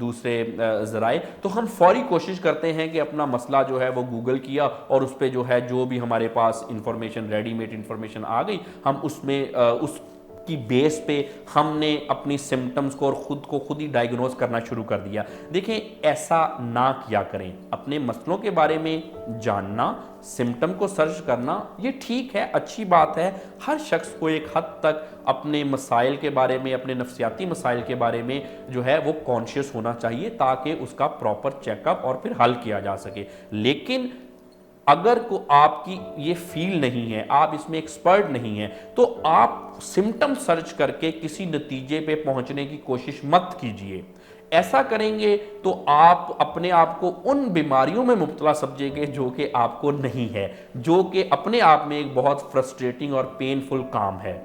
दूसरे ज़राए, तो हम फौरी कोशिश करते हैं कि अपना मसला जो है वो गूगल किया और उस पर जो है जो भी हमारे पास इंफॉर्मेशन, रेडीमेड इंफॉर्मेशन आ गई, हम उसमें उस की बेस पे हमने अपनी सिम्टम्स को और खुद ही डायग्नोज करना शुरू कर दिया। देखें, ऐसा ना किया करें। अपने मसलों के बारे में जानना, सिम्टम को सर्च करना, ये ठीक है, अच्छी बात है। हर शख्स को एक हद तक अपने मसाइल के बारे में, अपने नफ्सियाती मसाइल के बारे में जो है वो कॉन्शियस होना चाहिए ताकि उसका प्रॉपर चेकअप और फिर हल किया जा सके। लेकिन अगर को आपकी ये फील नहीं है, आप इसमें एक्सपर्ट नहीं है, तो आप सिम्टम सर्च करके किसी नतीजे पे पहुंचने की कोशिश मत कीजिए। ऐसा करेंगे तो आप अपने आप को उन बीमारियों में मुब्तला समझेंगे जो कि आपको नहीं है, जो कि अपने आप में एक बहुत फ्रस्ट्रेटिंग और पेनफुल काम है।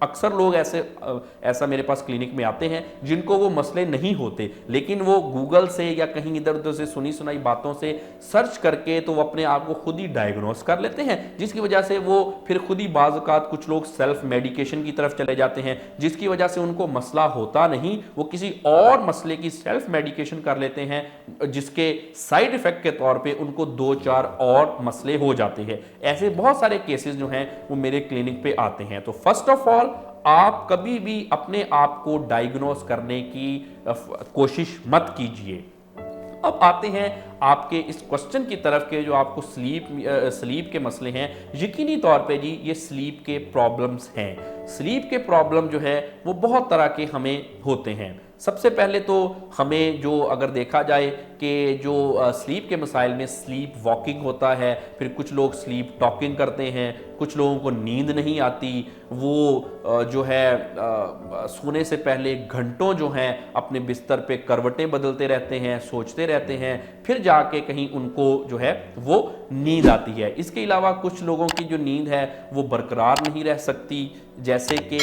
अक्सर लोग ऐसा मेरे पास क्लिनिक में आते हैं जिनको वो मसले नहीं होते, लेकिन वो गूगल से या कहीं इधर उधर से सुनी सुनाई बातों से सर्च करके तो वो अपने आप को खुद ही डायग्नोस कर लेते हैं, जिसकी वजह से वो फिर खुद ही बाज़ औक़ात कुछ लोग सेल्फ मेडिकेशन की तरफ चले जाते हैं, जिसकी वजह से उनको मसला होता नहीं, वो किसी और मसले की सेल्फ मेडिकेशन कर लेते हैं, जिसके साइड इफ़ेक्ट के तौर पर उनको 2-4 और मसले हो जाते हैं। ऐसे बहुत सारे केसेस जो हैं वो मेरे क्लिनिक पे आते हैं। तो फर्स्ट ऑफ ऑल, आप कभी भी अपने आप को डायग्नोस करने की कोशिश मत कीजिए। अब आते हैं आपके इस क्वेश्चन की तरफ के जो आपको स्लीप के मसले हैं। यकीनी तौर पे जी ये स्लीप के प्रॉब्लम्स हैं। स्लीप के प्रॉब्लम जो है वो बहुत तरह के हमें होते हैं। सबसे पहले तो हमें जो अगर देखा जाए कि जो स्लीप के मसाइल में स्लीप वॉकिंग होता है, फिर कुछ लोग स्लीप टॉकिंग करते हैं, कुछ लोगों को नींद नहीं आती, वो जो है सोने से पहले घंटों जो हैं अपने बिस्तर पे करवटें बदलते रहते हैं, सोचते रहते हैं, फिर जाके कहीं उनको जो है वो नींद आती है। इसके अलावा कुछ लोगों की जो नींद है वो बरकरार नहीं रह सकती, जैसे कि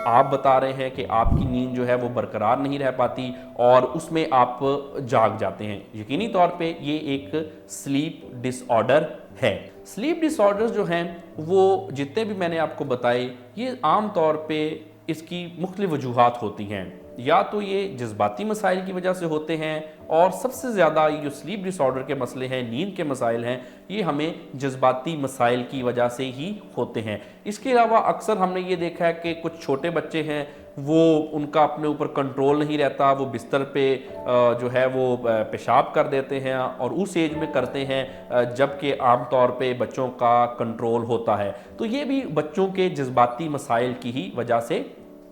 आप बता रहे हैं कि आपकी नींद जो है वो बरकरार नहीं रह पाती और उसमें आप जाग जाते हैं। यकीनी तौर पे ये एक स्लीप डिसऑर्डर है। स्लीप डिसऑर्डर्स जो हैं वो जितने भी मैंने आपको बताए, ये आम तौर पे इसकी मुख्तलिफ वजूहात होती हैं। या तो ये जज्बाती मसाइल की वजह से होते हैं, और सबसे ज़्यादा ये जो स्लीप डिसऑर्डर के मसले हैं, नींद के मसाइल हैं, ये हमें जज्बाती मसाइल की वजह से ही होते हैं। इसके अलावा अक्सर हमने ये देखा है कि कुछ छोटे बच्चे हैं, वो उनका अपने ऊपर कंट्रोल नहीं रहता, वो बिस्तर पे जो है वो पेशाब कर देते हैं और उस एज में करते हैं जबकि आम तौर पे बच्चों का कंट्रोल होता है। तो ये भी बच्चों के जज्बाती मसाइल की ही वजह से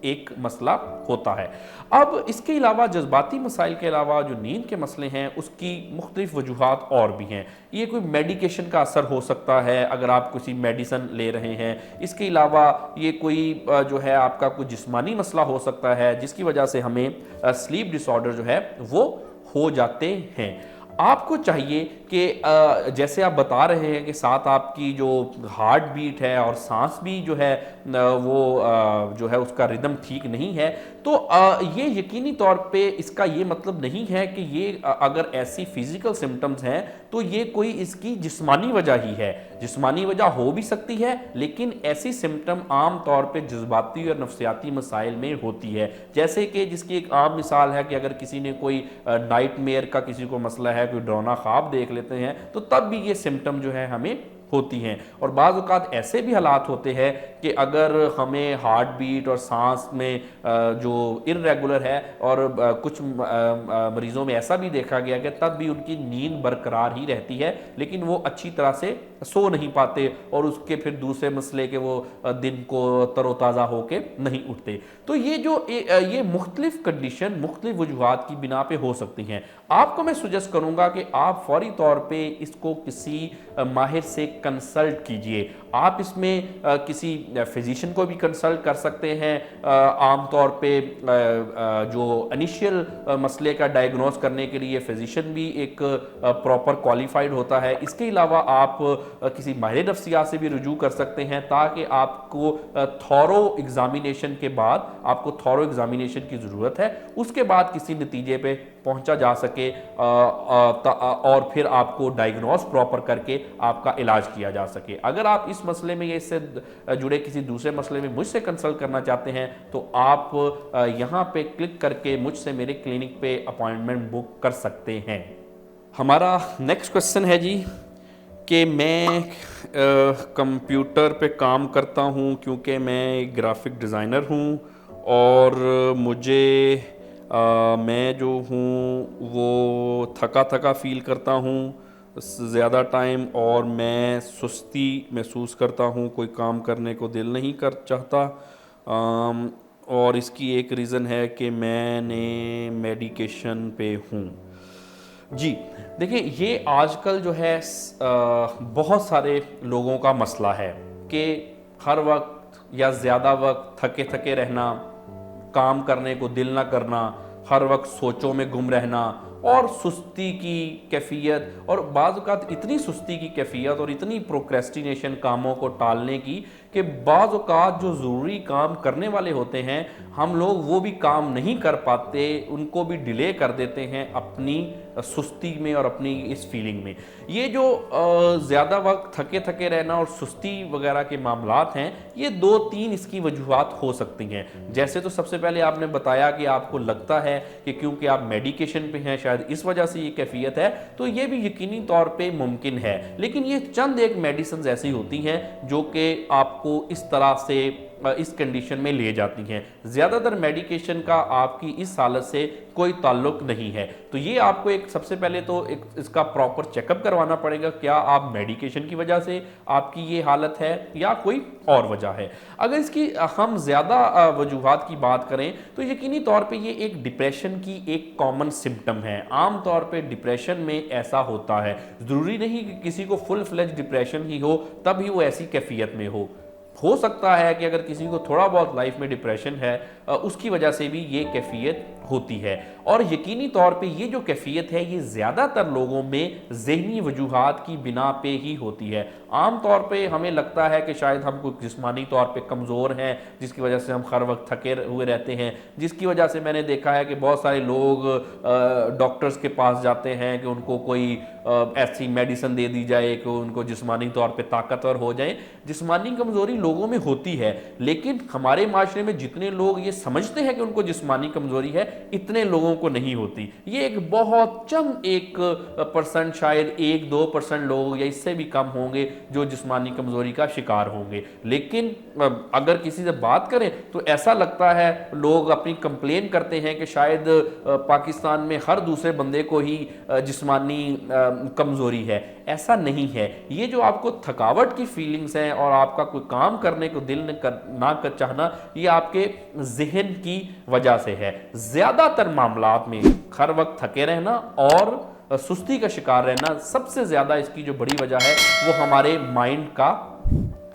एक मसला होता है। अब इसके अलावा जज्बाती मसाइल के अलावा जो नींद के मसले हैं उसकी मुख्तलिफ वजूहात और भी हैं। ये कोई मेडिकेशन का असर हो सकता है अगर आप किसी मेडिसिन ले रहे हैं। इसके अलावा ये कोई जो है आपका कोई जिस्मानी मसला हो सकता है जिसकी वजह से हमें स्लीप डिसऑर्डर जो है वो हो जाते हैं। आपको चाहिए कि जैसे आप बता रहे हैं कि साथ आपकी जो हार्ट बीट है और सांस भी जो है वो जो है उसका रिदम ठीक नहीं है, तो ये यकीनी तौर पे इसका ये मतलब नहीं है कि ये अगर ऐसी फिजिकल सिम्टम्स हैं तो ये कोई इसकी जिस्मानी वजह ही है। जिस्मानी वजह हो भी सकती है, लेकिन ऐसी सिम्टम आम तौर पे जज्बाती और नफ्सियाती मसाइल में होती है। जैसे कि जिसकी एक आम मिसाल है कि अगर किसी ने कोई नाइटमेयर का किसी को मसला है, कोई डरावना ख्वाब देख लेते हैं, तो तब भी ये सिम्टम जो है हमें होती हैं। और बाज़ औक़ात ऐसे भी हालात होते हैं कि अगर हमें हार्ट बीट और सांस में जो इर्रेगुलर है और कुछ मरीज़ों में ऐसा भी देखा गया कि तब भी उनकी नींद बरकरार ही रहती है, लेकिन वो अच्छी तरह से सो नहीं पाते और उसके फिर दूसरे मसले के वो दिन को तरोताज़ा होके नहीं उठते। तो ये जो ये मुख्तलिफ कंडीशन मुख्तलिफ वजूहात की बिना पे हो सकती हैं। आपको मैं सजेस्ट करूँगा कि आप फौरी तौर पे इसको किसी माहिर से कंसल्ट कीजिए। आप इसमें किसी फिजिशियन को भी कंसल्ट कर सकते हैं। आम तौर पे जो इनिशियल मसले का डायग्नोस करने के लिए फिजिशियन भी एक प्रॉपर क्वालिफाइड होता है। इसके अलावा आप किसी माहिर नफ्सियात से भी रुजू कर सकते हैं ताकि आपको थॉरो एग्जामिनेशन के बाद आपको थॉरो एग्जामिनेशन की ज़रूरत है, उसके बाद किसी नतीजे पे पहुंचा जा सके और फिर आपको डायग्नोस प्रॉपर करके आपका इलाज किया जा सके। अगर आप इस मसले में या इससे जुड़े किसी दूसरे मसले में मुझसे कंसल्ट करना चाहते हैं तो आप यहाँ पे क्लिक करके मुझसे मेरे क्लिनिक पे अपॉइंटमेंट बुक कर सकते हैं। हमारा नेक्स्ट क्वेश्चन है जी कि मैं कंप्यूटर पे काम करता हूँ क्योंकि मैं एक ग्राफिक डिज़ाइनर हूँ और मुझे मैं जो हूँ वो थका थका फील करता हूँ ज़्यादा टाइम, और मैं सुस्ती महसूस करता हूँ, कोई काम करने को दिल नहीं कर चाहता। और इसकी एक रीज़न है कि मैंने मेडिकेशन पे हूँ। जी देखिए, ये आजकल जो है बहुत सारे लोगों का मसला है कि हर वक्त या ज़्यादा वक्त थके थके रहना, काम करने को दिल ना करना, हर वक्त सोचों में गुम रहना और सुस्ती की कैफियत, और बाज़ औक़ात इतनी सुस्ती की कैफियत और इतनी प्रोक्रेस्टिनेशन कामों को टालने की कि बाज़ औक़ात जो ज़रूरी काम करने वाले होते हैं हम लोग वो भी काम नहीं कर पाते, उनको भी डिले कर देते हैं अपनी सुस्ती में और अपनी इस फीलिंग में। ये जो ज़्यादा वक्त थके थके रहना और सुस्ती वगैरह के मामलात हैं, ये 2-3 इसकी वजूहात हो सकती हैं। जैसे तो सबसे पहले आपने बताया कि आपको लगता है कि क्योंकि आप मेडिकेशन पे हैं शायद इस वजह से ये कैफियत है, तो ये भी यकीनी तौर पे मुमकिन है। लेकिन ये चंद एक मेडिसिन ऐसी होती हैं जो कि आपको इस तरह से इस कंडीशन में ले जाती हैं। ज़्यादातर मेडिकेशन का आपकी इस हालत से कोई ताल्लुक नहीं है। तो ये आपको एक सबसे पहले तो एक इसका प्रॉपर चेकअप करवाना पड़ेगा, क्या आप मेडिकेशन की वजह से आपकी ये हालत है या कोई और वजह है। अगर इसकी हम ज़्यादा वजूहात की बात करें तो यकीनी तौर पे ये एक डिप्रेशन की एक कॉमन सिम्टम है। आम तौर पे डिप्रेशन में ऐसा होता है, ज़रूरी नहीं कि किसी को फुल फ्लेज डिप्रेशन ही हो तभी वो ऐसी कैफियत में हो सकता है कि अगर किसी को थोड़ा बहुत लाइफ में डिप्रेशन है उसकी वजह से भी ये कैफियत होती है। और यकीनी तौर पे ये जो कैफियत है ये ज़्यादातर लोगों में ज़हनी वजूहात की बिना पे ही होती है। आम तौर पे हमें लगता है कि शायद हम कोई जिस्मानी तौर पे कमज़ोर हैं जिसकी वजह से हम हर वक्त थके हुए रहते हैं, जिसकी वजह से मैंने देखा है कि बहुत सारे लोग डॉक्टर्स के पास जाते हैं कि उनको कोई ऐसी मेडिसिन दे दी जाए कि उनको जिस्मानी तौर पे ताकतवर हो जाए। जिस्मानी कमज़ोरी लोगों में होती है, लेकिन हमारे माशरे में जितने लोग ये समझते हैं कि उनको जिस्मानी कमज़ोरी है इतने लोगों को नहीं होती। ये एक बहुत चंद एक परसेंट, शायद 1-2% लोग या इससे भी कम होंगे जो जिस्मानी कमज़ोरी का शिकार होंगे। लेकिन अगर किसी से बात करें तो ऐसा लगता है लोग अपनी कंप्लेन करते हैं कि शायद पाकिस्तान में हर दूसरे बंदे को ही जिस्मानी कमज़ोरी है। ऐसा नहीं है। ये जो आपको थकावट की फीलिंग्स हैं और आपका कोई काम करने को दिल ना कर चाहना, ये आपके जहन की वजह से है। ज़्यादातर मामलात में हर वक्त थके रहना और सुस्ती का शिकार रहना, सबसे ज़्यादा इसकी जो बड़ी वजह है वो हमारे माइंड का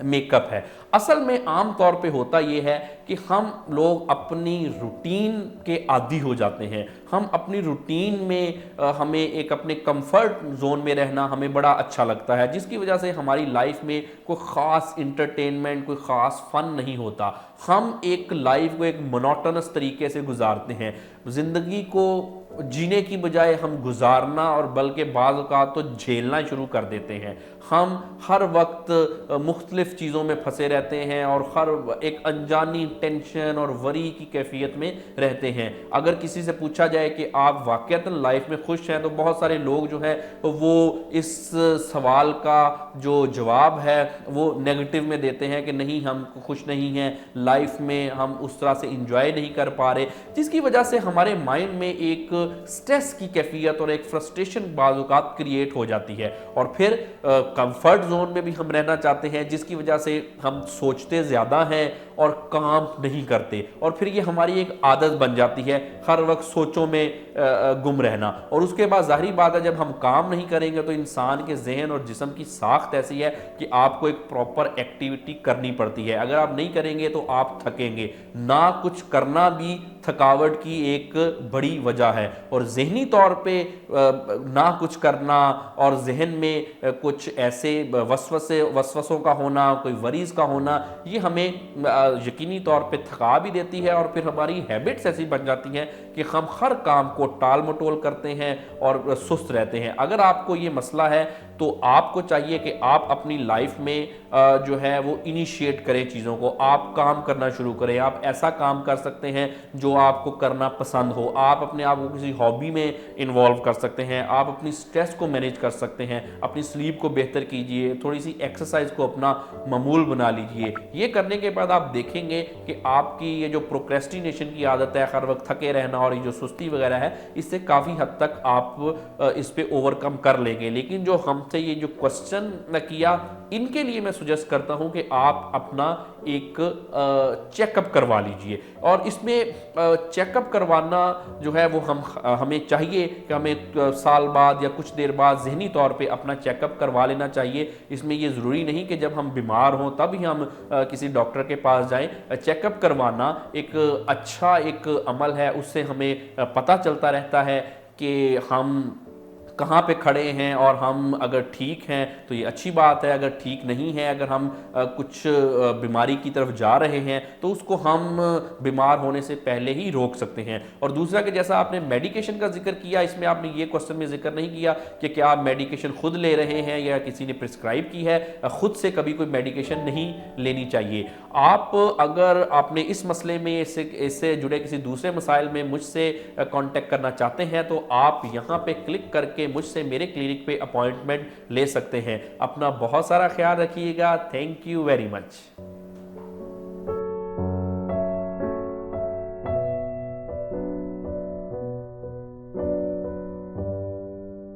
मेकअप है। असल में आम तौर पे होता ये है कि हम लोग अपनी रूटीन के आदी हो जाते हैं। हम अपनी रूटीन में हमें एक अपने कंफर्ट जोन में रहना हमें बड़ा अच्छा लगता है, जिसकी वजह से हमारी लाइफ में कोई ख़ास इंटरटेनमेंट, कोई ख़ास फन नहीं होता। हम एक लाइफ को एक मोनोटोनस तरीके से गुजारते हैं। ज़िंदगी को जीने की बजाय हम गुजारना और बल्कि बाज़ औक़ात तो झेलना शुरू कर देते हैं। हम हर वक्त मुख्तलिफ़ चीज़ों में फंसे रहते हैं और हर एक अनजानी टेंशन और वरी की कैफियत में रहते हैं। अगर किसी से पूछा जाए कि आप वाक़ईतन लाइफ में खुश हैं तो बहुत सारे लोग जो है वो इस सवाल का जो जवाब है वो नेगेटिव में देते हैं कि नहीं, हम खुश नहीं हैं, लाइफ में हम उस तरह से इंजॉय नहीं कर पा रहे, जिसकी वजह से हमारे माइंड में एक स्ट्रेस की कैफियत और एक फ्रस्ट्रेशन बाज़ औक़ात क्रिएट हो जाती है। और फिर कंफर्ट जोन में भी हम रहना चाहते हैं, जिसकी वजह से हम सोचते ज़्यादा हैं और काम नहीं करते, और फिर ये हमारी एक आदत बन जाती है हर वक्त सोचों में गुम रहना। और उसके बाद ज़ाहिरी बात है, जब हम काम नहीं करेंगे तो इंसान के जहन और जिस्म की साख्त ऐसी है कि आपको एक प्रॉपर एक्टिविटी करनी पड़ती है। अगर आप नहीं करेंगे तो आप थकेंगे। ना कुछ करना भी थकावट की एक बड़ी वजह है। और ज़हनी तौर पे ना कुछ करना और जहन में कुछ ऐसे वसवसों का होना, कोई वरीज़ का होना, ये हमें यकीनी तौर पे थका भी देती है। और फिर हमारी हैबिट्स ऐसी बन जाती हैं कि हम हर काम को टाल मटोल करते हैं और सुस्त रहते हैं। अगर आपको ये मसला है तो आपको चाहिए कि आप अपनी लाइफ में जो है वो इनिशिएट करें चीज़ों को। आप काम करना शुरू करें। आप ऐसा काम कर सकते हैं जो आपको करना पसंद हो। आप अपने आप को किसी हॉबी में इन्वॉल्व कर सकते हैं। आप अपनी स्ट्रेस को मैनेज कर सकते हैं। अपनी स्लीप को बेहतर कीजिए। थोड़ी सी एक्सरसाइज को अपना मामूल बना लीजिए। ये करने के बाद आप देखेंगे कि आपकी ये जो प्रोक्रेस्टिनेशन की आदत है, हर वक्त थके रहना और ये जो सुस्ती वगैरह है, इससे काफ़ी हद तक आप इस पे ओवरकम कर लेंगे। लेकिन जो हमसे ये जो क्वेश्चन किया, इनके लिए मैं सजेस्ट करता हूं कि आप अपना एक चेकअप करवा लीजिए। और इसमें चेकअप करवाना जो है वो हमें चाहिए कि हमें साल बाद या कुछ देर बाद ज़हनी तौर पे अपना चेकअप करवा लेना चाहिए। इसमें ये ज़रूरी नहीं कि जब हम बीमार हों तब ही हम किसी डॉक्टर के पास जाएं। चेकअप करवाना एक अच्छा एक अमल है। उससे हमें पता चलता रहता है कि हम कहाँ पे खड़े हैं, और हम अगर ठीक हैं तो ये अच्छी बात है। अगर ठीक नहीं है, अगर हम कुछ बीमारी की तरफ जा रहे हैं तो उसको हम बीमार होने से पहले ही रोक सकते हैं। और दूसरा कि जैसा आपने मेडिकेशन का जिक्र किया, इसमें आपने ये क्वेश्चन में जिक्र नहीं किया कि क्या आप मेडिकेशन खुद ले रहे हैं या किसी ने प्रिस्क्राइब की है। खुद से कभी कोई मेडिकेशन नहीं लेनी चाहिए। आप अगर आपने इस मसले में इससे जुड़े किसी दूसरे मसाइल में मुझसे कांटेक्ट करना चाहते हैं तो आप यहाँ पे क्लिक करके मुझसे मेरे क्लिनिक पे अपॉइंटमेंट ले सकते हैं। अपना बहुत सारा ख्याल रखिएगा। Thank you very much.